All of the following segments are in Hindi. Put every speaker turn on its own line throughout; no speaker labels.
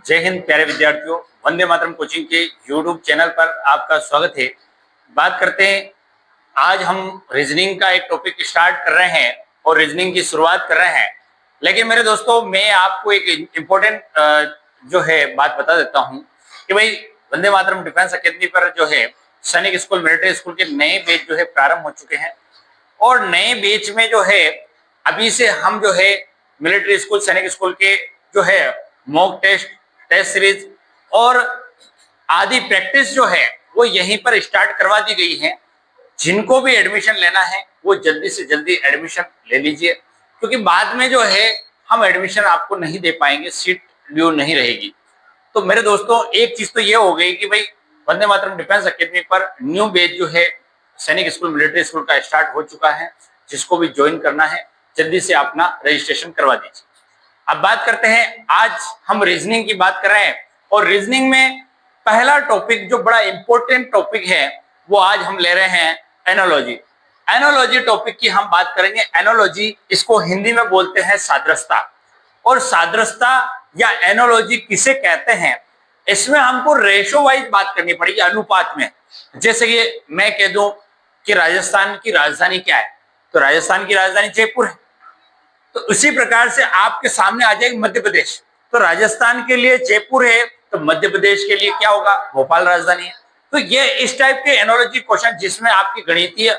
जय हिंद प्यारे विद्यार्थियों, वंदे मातरम कोचिंग के यूट्यूब चैनल पर आपका स्वागत है। बात करते हैं, आज हम रीजनिंग का एक टॉपिक स्टार्ट कर रहे हैं और रीजनिंग की शुरुआत कर रहे हैं। लेकिन मेरे दोस्तों, मैं आपको एक इम्पोर्टेंट जो है बात बता देता हूं कि भाई वंदे मातरम डिफेंस अकेडमी पर जो है सैनिक स्कूल, मिलिट्री स्कूल के नए बैच जो है प्रारंभ हो चुके हैं। और नए बैच में जो है अभी से हम जो है मिलिट्री स्कूल, सैनिक स्कूल के जो है मॉक टेस्ट, टेस्ट सीरीज और आदि प्रैक्टिस जो है वो यहीं पर स्टार्ट करवा दी गई है। जिनको भी एडमिशन लेना है वो जल्दी से जल्दी एडमिशन ले लीजिए, क्योंकि बाद में जो है हम एडमिशन आपको नहीं दे पाएंगे, सीट ड्यू नहीं रहेगी। तो मेरे दोस्तों, एक चीज तो ये हो गई कि भाई वंदे मातरम डिफेंस अकेडमी पर न्यू बैच जो है सैनिक स्कूल, मिलिट्री स्कूल का स्टार्ट हो चुका है। जिसको भी ज्वाइन करना है जल्दी से अपना रजिस्ट्रेशन करवा दीजिए। अब बात करते हैं, आज हम रीजनिंग की बात कर रहे हैं और रीजनिंग में पहला टॉपिक जो बड़ा इंपॉर्टेंट टॉपिक है वो आज हम ले रहे हैं एनालॉजी। एनालॉजी टॉपिक की हम बात करेंगे। एनालॉजी, इसको हिंदी में बोलते हैं सादृश्यता। और सादृश्यता या एनालॉजी किसे कहते हैं, इसमें हमको रेशो वाइज बात करनी पड़ेगी, अनुपात में। जैसे कि मैं कह दूं कि राजस्थान की राजधानी क्या है, तो राजस्थान की राजधानी जयपुर है। तो उसी प्रकार से आपके सामने आ जाएगी मध्य प्रदेश, तो राजस्थान के लिए जयपुर है, तो मध्य प्रदेश के लिए क्या होगा, भोपाल राजधानी है। तो ये इस टाइप के एनालॉजी क्वेश्चन, जिसमें आपकी गणितीय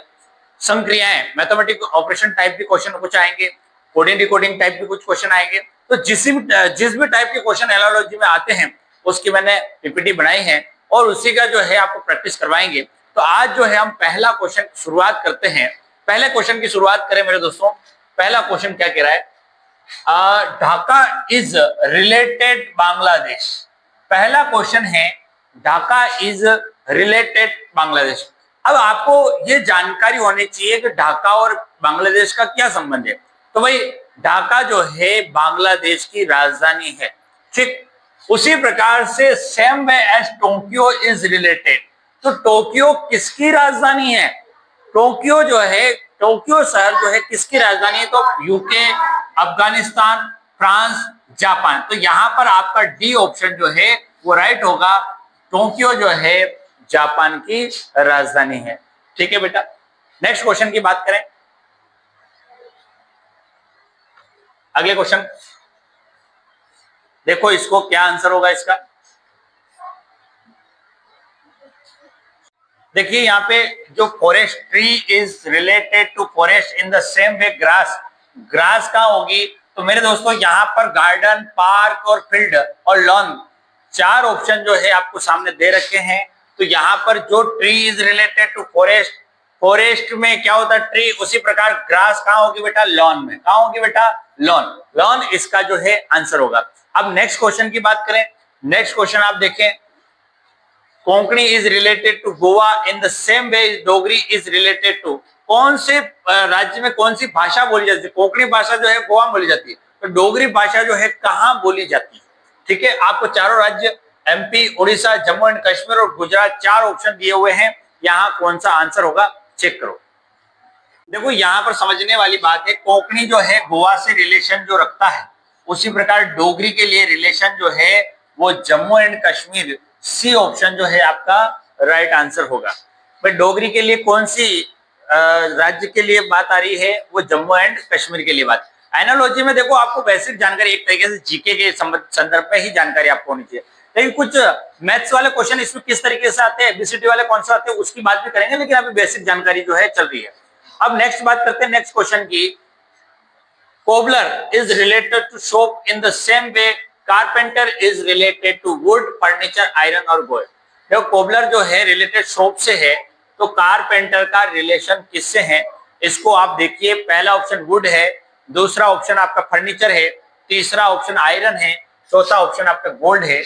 संक्रियाएं, मैथमेटिक ऑपरेशन टाइप के क्वेश्चन कुछ आएंगे, कोडिंग डिकोडिंग टाइप के कुछ क्वेश्चन आएंगे। तो जिस भी टाइप के क्वेश्चन एनालॉजी में आते हैं उसकी मैंने पीपीटी बनाई है और उसी का जो है आपको प्रैक्टिस करवाएंगे। तो आज जो है हम पहला क्वेश्चन शुरुआत करते हैं। पहले क्वेश्चन की शुरुआत करें मेरे दोस्तों। पहला क्वेश्चन क्या कह रहा है, ढाका इज रिलेटेड बांग्लादेश। पहला क्वेश्चन है, ढाका इज रिलेटेड बांग्लादेश। अब आपको ये जानकारी होनी चाहिए कि ढाका और बांग्लादेश का क्या संबंध है। तो भाई ढाका जो है बांग्लादेश की राजधानी है, ठीक। उसी प्रकार से same way as Tokyo is related. तो टोक्यो किसकी राजधानी है, टोक्यो जो है, टोक्यो शहर जो है किसकी राजधानी है, तो यूके, अफगानिस्तान, फ्रांस, जापान। तो यहां पर आपका डी ऑप्शन जो है वो राइट होगा। टोक्यो जो है जापान की राजधानी है, ठीक है बेटा। नेक्स्ट क्वेश्चन की बात करें। अगले क्वेश्चन देखो, इसको क्या आंसर होगा इसका। देखिए यहाँ पे जो forest, tree is related to forest in the same way grass. Grass कहाँ होगी, तो मेरे दोस्तों यहाँ पर गार्डन, पार्क और फील्ड और लॉन, चार ऑप्शन जो है आपको सामने दे रखे हैं। तो यहाँ पर जो tree is related to forest, forest में क्या होता है ट्री, उसी प्रकार ग्रास कहाँ होगी बेटा, लॉन में। कहाँ होगी बेटा, लॉन। लॉन इसका जो है आंसर होगा। अब नेक्स्ट क्वेश्चन की बात करें। नेक्स्ट क्वेश्चन आप देखें, Konkani is related to Goa in the same way Dogri is related to. कौन से राज्य में कौन सी भाषा बोली जाती है, कोंकणी भाषा जो है गोवा में बोली जाती है, तो डोगरी भाषा जो है कहाँ बोली जाती है, ठीक है। आपको चारों राज्य एमपी, उड़ीसा, जम्मू एंड कश्मीर और गुजरात, चार ऑप्शन दिए हुए हैं। यहाँ कौन सा आंसर होगा चेक करो। देखो यहाँ पर समझने वाली बात है, कोंकणी जो है गोवा से रिलेशन जो रखता है, उसी प्रकार डोगरी के लिए रिलेशन जो है वो Jammu and Kashmir, C option जो है आपका राइट आंसर होगा। भाई डोगरी के लिए कौन सी राज्य के लिए बात आ रही है, वो जम्मू एंड कश्मीर के लिए बात। एनालॉजी में देखो आपको बेसिक जानकारी, एक तरीके से जीके के संदर्भ में ही जानकारी आपको होनी चाहिए। लेकिन कुछ मैथ्स वाले क्वेश्चन इसमें किस तरीके से आते हैं, एबीसीडी वाले कौन सा आते हैं, उसकी बात भी करेंगे, लेकिन अभी बेसिक जानकारी जो है चल रही है। अब नेक्स्ट बात करते हैं नेक्स्ट क्वेश्चन की। Cobbler is related to shop in the same way carpenter is related to wood, furniture, iron और गोल्ड। देखो कोबलर जो है रिलेटेड शॉप से है, तो कारपेंटर का रिलेशन किससे है, इसको आप देखिए। पहला ऑप्शन वुड है, दूसरा ऑप्शन आपका फर्नीचर है, तीसरा ऑप्शन आयरन है, चौथा ऑप्शन आपका गोल्ड है।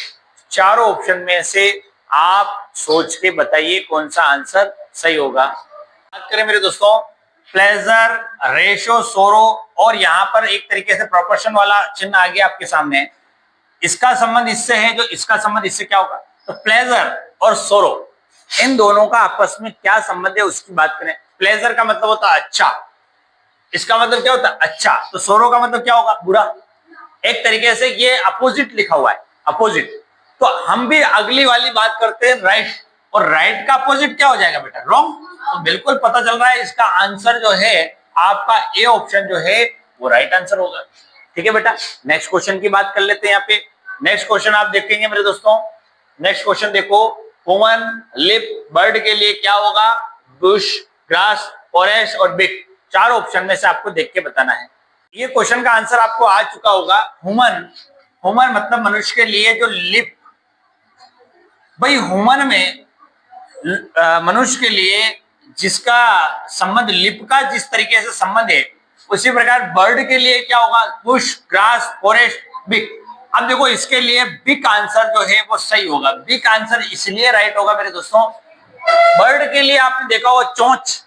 चारों ऑप्शन में से आप सोच के बताइए कौन सा आंसर सही होगा। बात करें मेरे दोस्तों, प्लेजर, रेशो, सोरो और यहाँ पर एक तरीके से प्रोपोर्शन वाला चिन्ह आ गया आपके सामने। इसका संबंध इससे है, जो इसका संबंध इससे क्या होगा, तो प्लेजर और सोरो, इन दोनों का आपस में क्या संबंध है उसकी बात करें। प्लेजर का मतलब होता है अच्छा, इसका मतलब क्या होता है अच्छा, तो सोरो का मतलब क्या होगा, बुरा। एक तरीके से ये अपोजिट लिखा हुआ है, अपोजिट। तो हम भी अगली वाली बात करते हैं राइट, और राइट का अपोजिट क्या हो जाएगा बेटा? रॉन्ग। तो बिल्कुल पता चल रहा है इसका आंसर जो है आपका ए ऑप्शन जो है वो राइट आंसर होगा। ठीक है बेटा, नेक्स्ट क्वेश्चन की बात कर लेते हैं। यहाँ पे नेक्स्ट क्वेश्चन आप देखेंगे मेरे दोस्तों, नेक्स्ट क्वेश्चन देखो, ह्यूमन लिप बर्ड के लिए क्या होगा? बुश, ग्रास, फॉरेस्ट और बिग। चार ऑप्शन में से आपको देख के बताना है। ये क्वेश्चन का आंसर आपको आ चुका होगा। ह्यूमन, ह्यूमन मतलब मनुष्य के लिए जो लिप, भाई ह्यूमन में मनुष्य के लिए जिसका संबंध लिप का जिस तरीके से संबंध है, उसी प्रकार बर्ड के लिए क्या होगा? Bush, grass, forest, big. अब देखो इसके लिए बिग आंसर जो है वो सही होगा। बिग आंसर इसलिए राइट होगा मेरे दोस्तों, बर्ड के लिए आपने देखा होगा चोंच,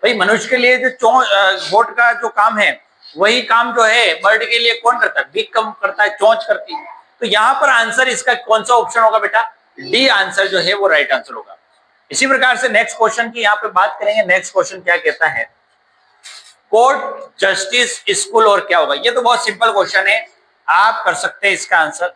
भाई मनुष्य के लिए जो चोंच होठ का जो काम है वही काम जो है बर्ड के लिए कौन करता है? बिग कम करता है, चोंच करती है। तो यहाँ पर आंसर इसका कौन सा ऑप्शन होगा बेटा? डी आंसर जो है वो राइट आंसर होगा। इसी प्रकार से नेक्स्ट क्वेश्चन की यहाँ पे बात करेंगे। नेक्स्ट क्वेश्चन क्या कहता है? कोर्ट, जस्टिस, स्कूल और क्या होगा? ये तो बहुत सिंपल क्वेश्चन है, आप कर सकते हैं इसका आंसर।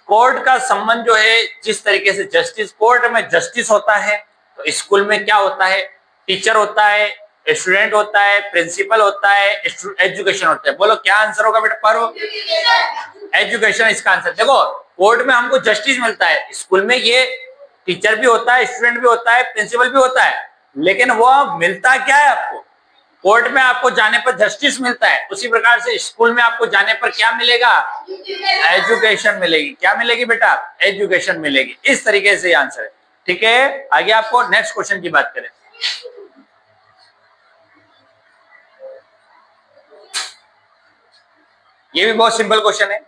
कोर्ट का संबंध जो है जिस तरीके से जस्टिस, कोर्ट में जस्टिस होता है, तो स्कूल में क्या होता है? टीचर होता है, स्टूडेंट होता है, प्रिंसिपल होता है, एजुकेशन होता है। बोलो क्या आंसर होगा बेटा? पर एजुकेशन इसका आंसर। देखो कोर्ट में हमको जस्टिस मिलता है, स्कूल में ये टीचर भी होता है, स्टूडेंट भी होता है, प्रिंसिपल भी होता है, लेकिन वो मिलता क्या है आपको? कोर्ट में आपको जाने पर जस्टिस मिलता है, उसी प्रकार से स्कूल में आपको जाने पर क्या मिलेगा? एजुकेशन मिलेगी। क्या मिलेगी बेटा? एजुकेशन मिलेगी। इस तरीके से आंसर है। ठीक है, आगे आपको नेक्स्ट क्वेश्चन की बात करें। ये भी बहुत सिंपल क्वेश्चन है,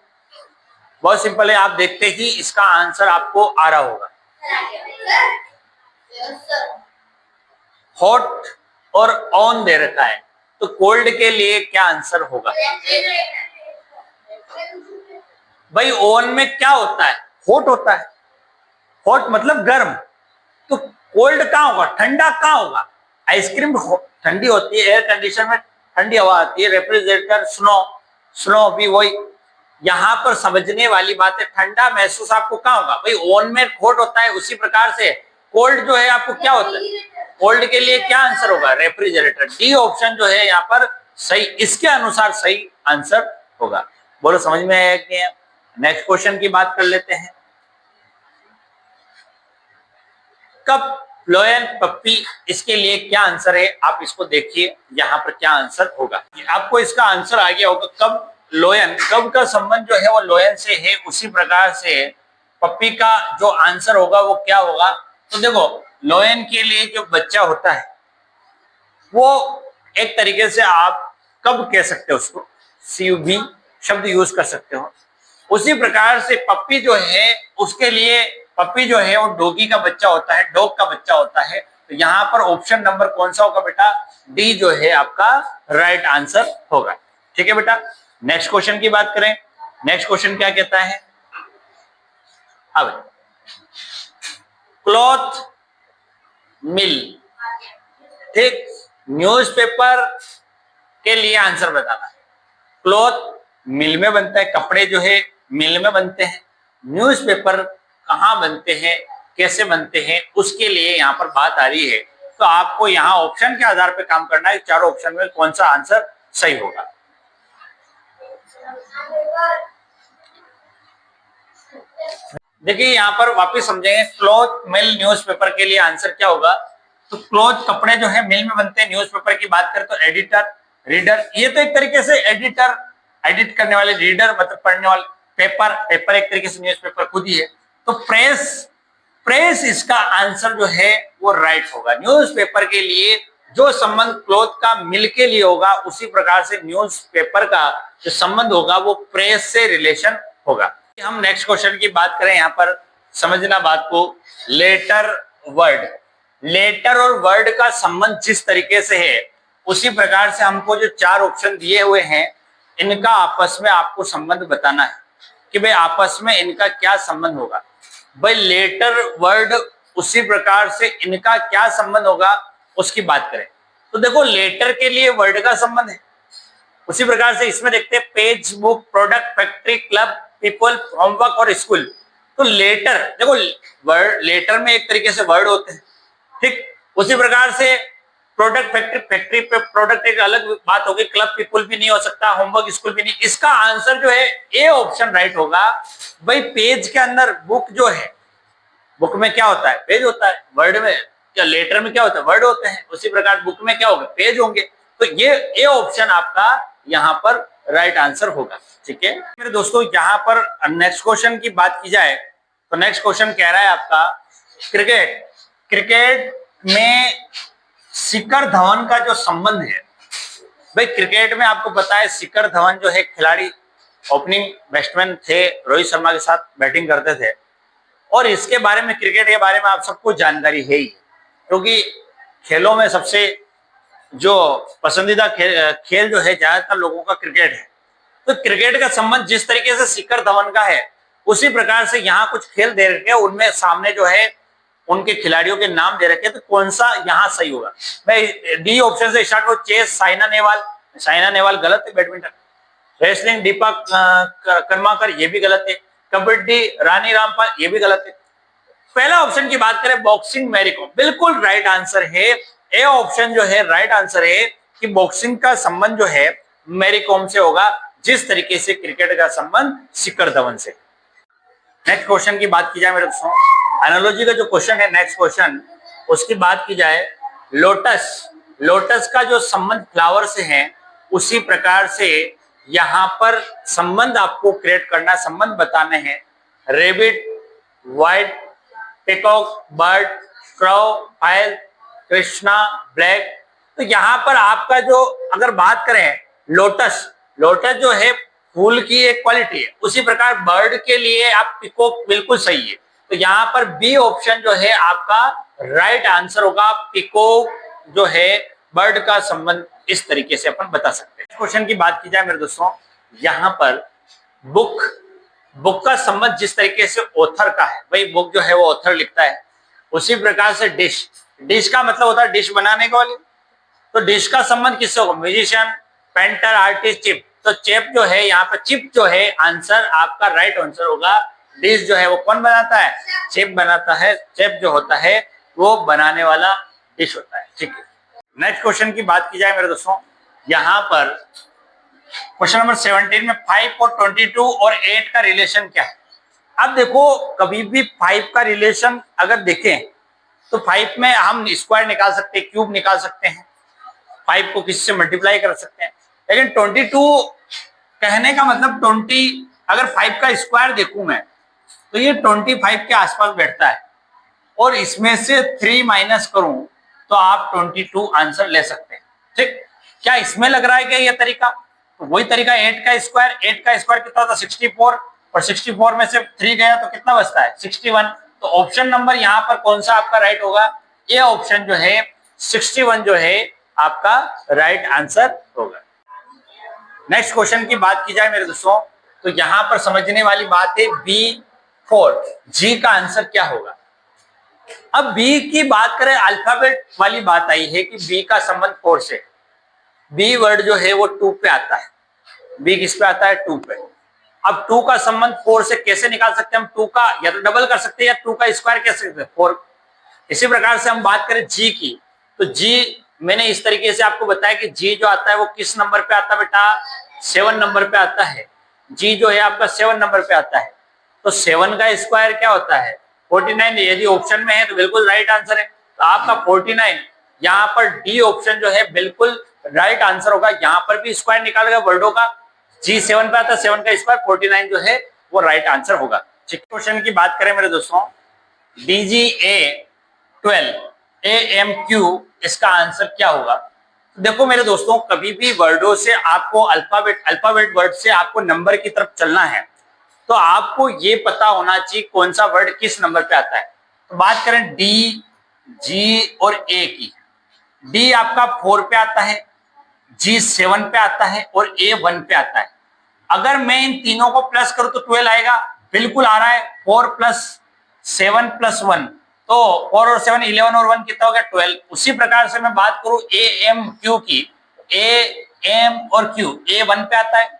बहुत सिंपल है, आप देखते ही इसका आंसर आपको आ रहा होगा। हॉट और ऑन दे रखा है, तो कोल्ड के लिए क्या आंसर होगा? भाई ऑन में क्या होता है? हॉट होता है, हॉट मतलब गर्म। तो कोल्ड कहाँ होगा? ठंडा कहाँ होगा? आइसक्रीम ठंडी होती है, एयर कंडीशन में ठंडी हवा आती है, रेफ्रिजरेटर, स्नो, स्नो भी वही। यहाँ पर समझने वाली बात है, ठंडा महसूस आपको कहाँ होगा? भाई ऑन में हॉट होता है, उसी प्रकार से कोल्ड जो है आपको क्या होता है? कोल्ड के लिए क्या आंसर होगा? रेफ्रिजरेटर। डी ऑप्शन जो है यहाँ पर सही, इसके अनुसार सही आंसर होगा। बोलो समझ में आया कि? नेक्स्ट क्वेश्चन की बात कर लेते हैं। कप, लोयन, पप्पी, इसके लिए क्या आंसर है? आप इसको देखिए यहाँ पर क्या आंसर होगा। आपको इसका आंसर आ गया होगा। कब, लोयन, कब का संबंध जो है वो लोयन से है, उसी प्रकार से पप्पी का जो आंसर होगा वो क्या होगा? तो देखो लोयन के लिए जो बच्चा होता है वो एक तरीके से आप कब कह सकते हो उसको, CUB शब्द यूज कर सकते हो। उसी प्रकार से पप्पी जो है उसके लिए, पप्पी जो है वो डॉगी का बच्चा होता है, डॉग का बच्चा होता है। तो यहाँ पर ऑप्शन नंबर कौन सा होगा बेटा? डी जो है आपका राइट आंसर होगा। ठीक है बेटा, नेक्स्ट क्वेश्चन की बात करें। नेक्स्ट क्वेश्चन क्या कहता है? अब क्लॉथ मिल, ठीक, न्यूज़पेपर के लिए आंसर बताना है। क्लॉथ मिल में बनता है, कपड़े जो है मिल में बनते हैं। न्यूज़पेपर कहाँ बनते हैं, कैसे बनते हैं, उसके लिए यहाँ पर बात आ रही है। तो आपको यहाँ ऑप्शन के आधार पर काम करना है, चारों ऑप्शन में कौन सा आंसर सही होगा। देखिए यहाँ पर वापस समझेंगे, क्लॉथ मिल न्यूज़पेपर के लिए आंसर क्या होगा? तो क्लॉथ कपड़े जो है मिल में बनते हैं, न्यूज़पेपर की बात करें तो एडिटर, रीडर, ये तो एक तरीके से एडिटर, एडिट करने वाले, रीडर मतलब पढ़ने वाले, पेपर, पेपर एक तरीके से न्यूज़पेपर खुद ही है। तो प्रेस, प्रेस इसका आंसर जो है वो राइट होगा। न्यूज़पेपर के लिए जो संबंध क्लॉथ का मिल के लिए होगा, उसी प्रकार से न्यूज़पेपर का जो संबंध होगा वो प्रेस से रिलेशन होगा। हम नेक्स्ट क्वेश्चन की बात करें, यहाँ पर समझना बात को, लेटर, वर्ड, लेटर और वर्ड का संबंध जिस तरीके से है, उसी प्रकार से हमको जो चार ऑप्शन दिए हुए हैं इनका आपस में आपको संबंध बताना है कि भाई आपस में इनका क्या संबंध होगा। भाई लेटर, वर्ड, उसी प्रकार से इनका क्या संबंध होगा उसकी बात करें तो देखो लेटर के लिए वर्ड का संबंध है, उसी प्रकार से इसमें देखते हैं page, book, product, factory, club, people, homework और स्कूल। तो लेटर, देखो वर्ड, लेटर में एक तरीके से वर्ड होते हैं, ठीक। उसी प्रकार से प्रोडक्ट, फैक्ट्री, फैक्ट्री पे प्रोडक्ट एक अलग बात होगी, क्लब पीपुल भी नहीं हो सकता, होमवर्क स्कूल भी नहीं। इसका आंसर जो है ए ऑप्शन राइट होगा। भाई पेज के अंदर बुक जो है, बुक में क्या होता है, पेज होता है। वर्ड में या लेटर में क्या होता है, वर्ड होते हैं। उसी प्रकार बुक में क्या होगा, पेज होंगे। तो ये ए ऑप्शन आपका यहाँ पर राइट आंसर होगा, ठीक है मेरे दोस्तों। यहाँ पर नेक्स्ट क्वेश्चन की बात की जाए तो नेक्स्ट क्वेश्चन कह रहा है आपका क्रिकेट, क्रिकेट में शिखर धवन का जो संबंध है। भाई क्रिकेट में आपको पता है शिखर धवन जो है खिलाड़ी, ओपनिंग बैट्समैन थे, रोहित शर्मा के साथ बैटिंग करते थे। और इसके बारे में, क्रिकेट के बारे में आप सबको जानकारी है ही, क्योंकि खेलों में सबसे जो पसंदीदा खेल जो है ज्यादातर लोगों का क्रिकेट है। तो क्रिकेट का संबंध जिस तरीके से शिखर धवन का है, उसी प्रकार से यहाँ कुछ खेल दे रखे हैं, उनमें सामने जो है उनके खिलाड़ियों के नाम दे रखे हैं। तो कौन सा यहाँ सही होगा? मैं डी ऑप्शन से स्टार्ट करूं। चेस साइना नेहवाल, साइना नेहवाल गलत है बैडमिंटन। रेसलिंग दीपक कर्माकर, ये भी गलत है। कबड्डी रानी रामपाल, ये भी गलत है। पहला ऑप्शन की बात करें बॉक्सिंग मैरी कॉम, बिल्कुल राइट आंसर है। ए ऑप्शन जो है राइट आंसर है कि बॉक्सिंग का संबंध जो है मैरी कॉम से होगा, जिस तरीके से क्रिकेट का संबंध शिखर धवन से। नेक्स्ट क्वेश्चन की बात की जाए मेरे दोस्तों, एनालॉजी का जो क्वेश्चन है नेक्स्ट क्वेश्चन, उसकी बात की जाए लोटस, लोटस का जो संबंध फ्लावर से है, उसी प्रकार से यहाँ पर संबंध आपको क्रिएट करना, संबंध बताने हैं। Rebate, white peacock, bird, crow, file, Krishna, black. तो यहाँ पर आपका जो अगर बात करें लोटस, लोटस जो है फूल की एक क्वालिटी है, उसी प्रकार बर्ड के लिए आप पिकॉक बिल्कुल सही है। तो यहाँ पर बी ऑप्शन जो है आपका राइट आंसर होगा। पिकॉक जो है बर्ड का संबंध इस तरीके से अपन बता सकते हैं। क्वेश्चन की बात की जाए मेरे दोस्तों, यहाँ पर बुक, बुक का संबंध जिस तरीके से ऑथर का है, भाई बुक जो है वो ऑथर लिखता है, उसी प्रकार से डिश, डिश का मतलब होता है डिश बनाने के वाले। तो डिश का संबंध किससे होगा? Musician, painter, artist, chip. तो चिप जो है यहाँ पर, चिप जो है आंसर आपका राइट आंसर होगा। डिश जो है वो कौन बनाता है? चिप बनाता है। चिप जो होता है वो बनाने वाला डिश होता है, ठीक है। नेक्स्ट क्वेश्चन की बात की जाए मेरे दोस्तों, यहाँ पर क्वेश्चन नंबर 17 में 5 और 22 और 8 का रिलेशन क्या है? अब देखो कभी भी 5 का रिलेशन अगर देखें तो 5 में हम स्क्वायर निकाल सकते हैं, क्यूब निकाल सकते हैं, 5 को किसी से मल्टीप्लाई कर सकते हैं। लेकिन 22 कहने का मतलब 20, अगर 5 का स्क्वायर देखूं मैं तो ये 25 के आसपास बैठता है, और इसमें से 3 माइनस करूं तो आप 22 आंसर ले सकते हैं, ठीक। क्या इसमें लग रहा है क्या ये तरीका? तो वही तरीका 8 का स्क्वायर, 8 का स्क्वायर कितना होता है? 64, और 64 में से 3 गया तो कितना बचता है? 61। तो ऑप्शन नंबर यहाँ पर कौन सा आपका राइट होगा? ये ऑप्शन जो है 61 जो है आपका राइट आंसर होगा। नेक्स्ट क्वेश्चन की बात की जाए मेरे दोस्तों, तो यहाँ पर समझने वाली बात है B4, जी का आंसर क्या होगा? अब बी की बात करें, अल्फाबेट वाली बात आई है कि बी का संबंध 4 से। बी वर्ड जो है वो 2 पे आता है। बी किस पे आता है? 2 पे। अब 2 का संबंध 4 से कैसे निकाल सकते हैं हम? 2 का या तो डबल कर सकते हैं या 2 का स्क्वायर कर सकते हैं, 4। इसी प्रकार से हम बात करें जी की, तो जी मैंने इस तरीके से आपको बताया कि जी जो आता है वो किस नंबर पे आता है बेटा? 7 नंबर पे आता है। जी जो है आपका 7 नंबर पे आता है। तो 7 का स्क्वायर क्या होता है? 49। यदि ऑप्शन में है तो बिल्कुल राइट आंसर है। तो आपका 49, यहाँ पर डी ऑप्शन जो है बिल्कुल राइट आंसर होगा। यहाँ पर भी स्क्वायर निकालेगा वर्डों का, जी 7 पे आता है, 7 का स्क्वायर 49 जो है वो राइट आंसर होगा। क्वेश्चन की बात करें मेरे दोस्तों, DGA12 AMQ, इसका आंसर क्या होगा? देखो मेरे दोस्तों, कभी भी वर्डों से आपको अल्फाबेट वर्ड से आपको नंबर की तरफ चलना है तो आपको ये पता होना चाहिए कौन सा वर्ड किस नंबर पे आता है। तो बात करें डी, जी और ए की, डी आपका 4 पे आता है, जी 7 पे आता है और ए 1 पे आता है। अगर मैं इन तीनों को प्लस करूं तो 12 आएगा, बिल्कुल आ रहा है। 4 + 7 + 1, तो 4 और 7 11 और 1 कितना हो गया? 12। उसी प्रकार से मैं बात करूं ए एम क्यू की, ए एम और क्यू, ए 1 पे आता है,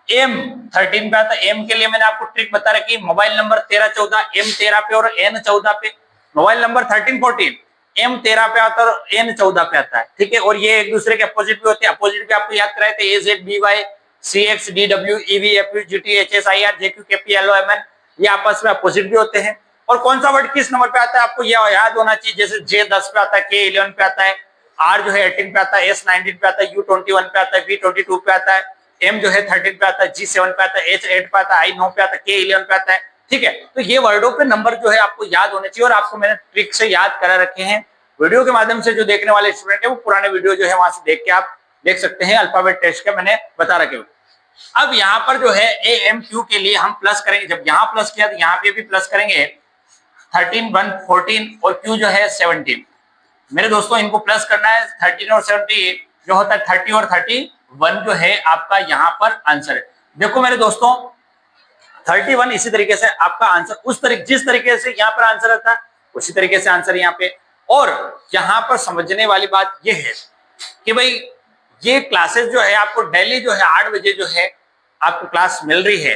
एम 13 पे आता है। एम के लिए मैंने आपको ट्रिक बता रखी, मोबाइल नंबर 13 14, एम 13 पे और एन 14 पे। मोबाइल नंबर 13 14, एम 13 पे आता है और एन 14 पे आता है, ठीक है। और ये एक दूसरे के अपोजिट भी होते हैं। अपोजिट भी आपको याद कराए थे, A Z B Y C X D W E V F U G T H S I R J Q K P L O M N, ये आपस में अपोजिट भी होते हैं। और कौन सा वर्ड किस नंबर पे आता है आपको यह याद होना चाहिए। जैसे जे 10 पे आता है, के 11 पे आता है, आर जो है 18 पे आता है, एस 19 पे आता है, यू 21 पे आता है, बी 22 पे आता है, एम जो है 13 पे आता है, जी 7 पे आता है, एच 8 पे आता है, आई 9 पे आता है, के 11 पे आता है, ठीक है। तो ये वर्डों पे नंबर जो है आपको याद होने चाहिए और आपको मैंने ट्रिक से याद करा रखे हैं। वीडियो के माध्यम से जो देखने वाले स्टूडेंट है वो पुराने वीडियो जो है वहां से देख के आप देख सकते हैं, अल्फाबेट टेस्ट के मैंने बता रखे। अब यहाँ पर जो है ए एम क्यू के लिए हम प्लस करेंगे। जब यहाँ प्लस किया तो यहाँ पे भी प्लस करेंगे। 13 1 14 और क्यू जो है 17। मेरे दोस्तों इनको प्लस करना है। 13 और 17 जो होता है 30 और 31 जो है आपका यहाँ पर आंसर है। देखो मेरे दोस्तों 31 इसी तरीके से आपका आंसर उस तरीके जिस तरीके से यहाँ पर आंसर आता है उसी तरीके से आंसर यहाँ पे। और यहाँ पर समझने वाली बात यह है कि भाई ये क्लासेस जो है आपको डेली जो है 8 बजे जो है आपको क्लास मिल रही है।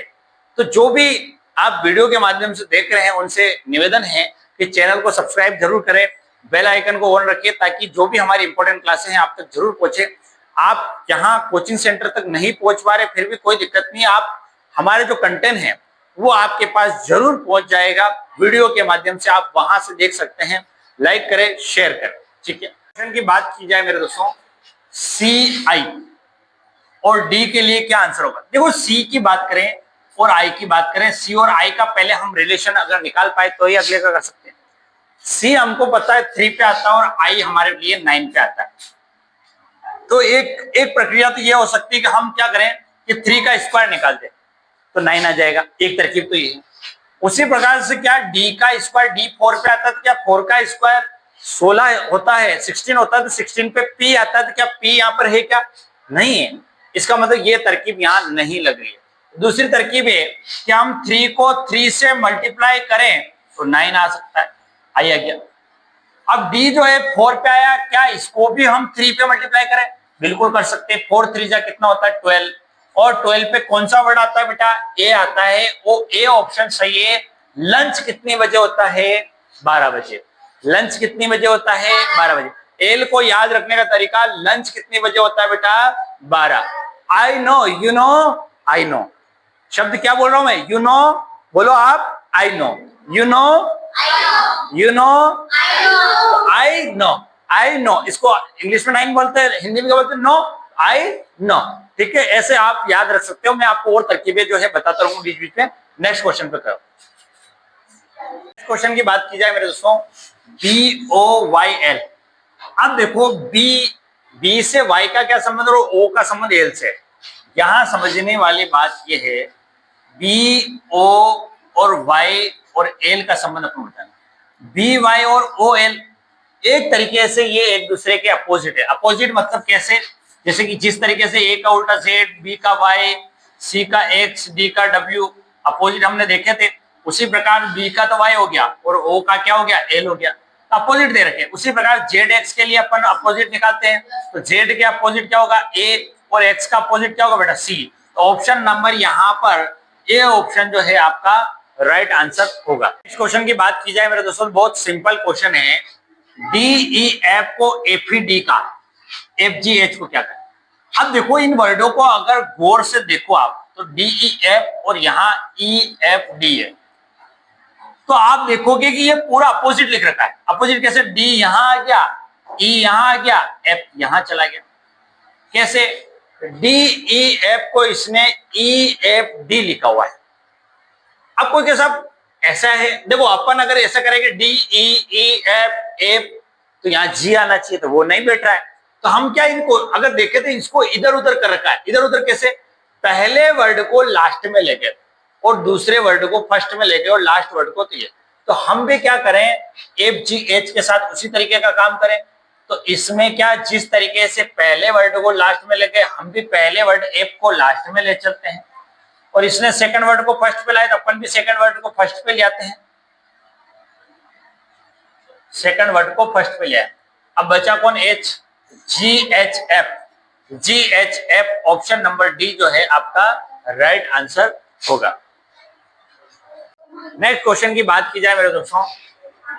तो जो भी आप वीडियो के माध्यम से देख रहे हैं उनसे निवेदन है कि चैनल को सब्सक्राइब जरूर करें, बेल आइकन को ऑन रखिए ताकि जो भी हमारी इंपॉर्टेंट क्लासेस हैं आप तक जरूर पहुंचे। आप यहाँ कोचिंग सेंटर तक नहीं पहुंच पा रहे फिर भी कोई दिक्कत नहीं, आप हमारे जो कंटेंट है वो आपके पास जरूर पहुंच जाएगा। वीडियो के माध्यम से आप वहां से देख सकते हैं। लाइक करें, शेयर करें, ठीक है। क्वेश्चन की बात की जाए मेरे दोस्तों, सी आई और डी के लिए क्या आंसर होगा। देखो सी की बात करें और आई की बात करें, सी और आई का पहले हम रिलेशन अगर निकाल पाए तो ही अगले का कर सकते हैं। सी हमको पता है 3 पे आता है और आई हमारे लिए 9 पे आता है। तो एक प्रक्रिया तो ये हो सकती है कि हम क्या करें कि 3 का स्क्वायर निकाल दें तो 9 आ जाएगा। एक तरकीब तो ये है। उसी प्रकार से क्या डी का स्क्वायर, डी 4 पे आता है तो क्या 4 का स्क्वायर 16 होता है, 16 होता है तो 16 पे पी आता है तो क्या पी यहाँ पर है क्या, नहीं है। इसका मतलब ये तरकीब यहाँ नहीं लग रही है। दूसरी तरकीब है कि हम 3 को 3 से मल्टीप्लाई करें तो 9 आ सकता है, आया क्या। अब डी जो है 4 पे आया, क्या इसको भी हम 3 पे मल्टीप्लाई करें, बिल्कुल कर सकते हैं। 4 3 जा कितना होता है 12 और 12 पे कौन सा वर्ड आता है बेटा, ए आता है। वो ए ऑप्शन सही है। लंच कितने बजे होता है, 12 बजे। लंच कितने बजे होता है, 12 बजे। एल को याद रखने का तरीका, लंच कितने बजे होता है बेटा, 12। I know, you know, I know. शब्द क्या बोल रहा हूं मैं, यू नो बोलो आप, I know, you know, you know, I know, I know. इसको इंग्लिश में 9 बोलते हैं, हिंदी में क्या बोलते हैं, नो, आई नो, ठीक है। ऐसे आप याद रख सकते हो। मैं आपको और तरकीबें जो है बताता रहूंगा बीच बीच में। नेक्स्ट क्वेश्चन पे करो। नेक्स्ट क्वेश्चन की बात की जाए मेरे दोस्तों, बी ओ वाई एल। अब देखो बी से वाई का क्या संबंध और ओ का संबंध एल से। यहां समझने वाली बात यह है बी ओ और वाई और एल का संबंध अपना बताना। बी वाई और ओ एल एक तरीके से ये एक दूसरे के अपोजिट है। अपोजिट मतलब कैसे, जैसे कि जिस तरीके से ए का उल्टा जेड, बी का वाई, सी का एक्स, डी का डब्ल्यू अपोजिट हमने देखे थे, उसी प्रकार बी का तो वाई हो गया और ओ का क्या हो गया, एल हो गया। अपोजिट दे रखे। उसी प्रकार जेड एक्स के लिए अपन अपोजिट निकालते हैं तो जेड के अपोजिट क्या होगा, ए, और एक्स का अपोजिट क्या होगा बेटा, सी। तो ऑप्शन नंबर यहाँ पर ए ऑप्शन जो है आपका राइट आंसर होगा। इस क्वेश्चन की बात की जाए मेरे दोस्तों, बहुत सिंपल क्वेश्चन है। डी ई एफ को एफ ई डी का, एफ जी एच को क्या करें। अब देखो इन वर्डों को अगर गौर से देखो आप तो डी ई एफ और यहाँ ई एफ डी है, तो आप देखोगे कि ये पूरा अपोजिट लिख रखा है। अपोजिट कैसे, डी यहां आ गया, ई यहां आ गया, एफ यहां चला गया। कैसे, डी ई एफ को इसने ई एफ डी लिखा हुआ है। अब कोई कैसा ऐसा है, देखो अपन अगर ऐसा करेंगे डी ई एफ एफ तो यहाँ जी आना चाहिए, तो वो नहीं बैठ रहा है। तो हम क्या इनको अगर देखें तो इसको इधर उधर कर रखा है। इधर उधर कैसे, पहले वर्ड को लास्ट में लेके और दूसरे वर्ड को फर्स्ट में लेके और लास्ट वर्ड को तो हम भी क्या करें, एफ जी एच के साथ उसी तरीके का काम करें। तो इसमें क्या, जिस तरीके से पहले वर्ड को लास्ट में लेके हम भी पहले वर्ड एफ को लास्ट में ले चलते हैं और इसने सेकंड वर्ड को फर्स्ट पे लाए तो अपन भी सेकंड वर्ड को फर्स्ट पे ले आते हैं। सेकंड वर्ड को फर्स्ट पे ले आए। अब बचा कौन, एच, जी एच एफ। जी H F option number D जो है आपका राइट आंसर होगा। नेक्स्ट क्वेश्चन की बात की जाए मेरे दोस्तों,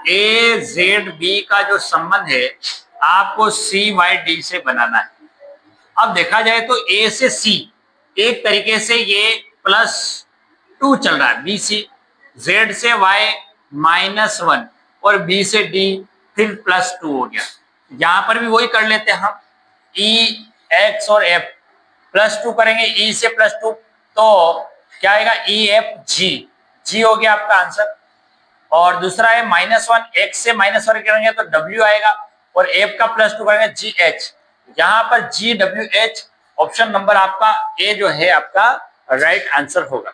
ए जेड बी का जो संबंध है आपको सी वाई डी से बनाना है। अब देखा जाए तो ए से सी एक तरीके से ये +2 चल रहा है, बी सी, जेड से वाई -1 और बी से डी फिर +2 हो गया। यहां पर भी वही कर लेते हैं हम, ई एक्स और एफ, +2 करेंगे ई से +2 तो क्या आएगा, ई एफ जी, जी हो गया आपका आंसर। और दूसरा है -1, एक्स से -1 करेंगे तो डब्ल्यू आएगा और एफ का +2 करेंगे जी एच। यहाँ पर जी डब्ल्यू एच ऑप्शन नंबर आपका ए जो है आपका राइट आंसर होगा।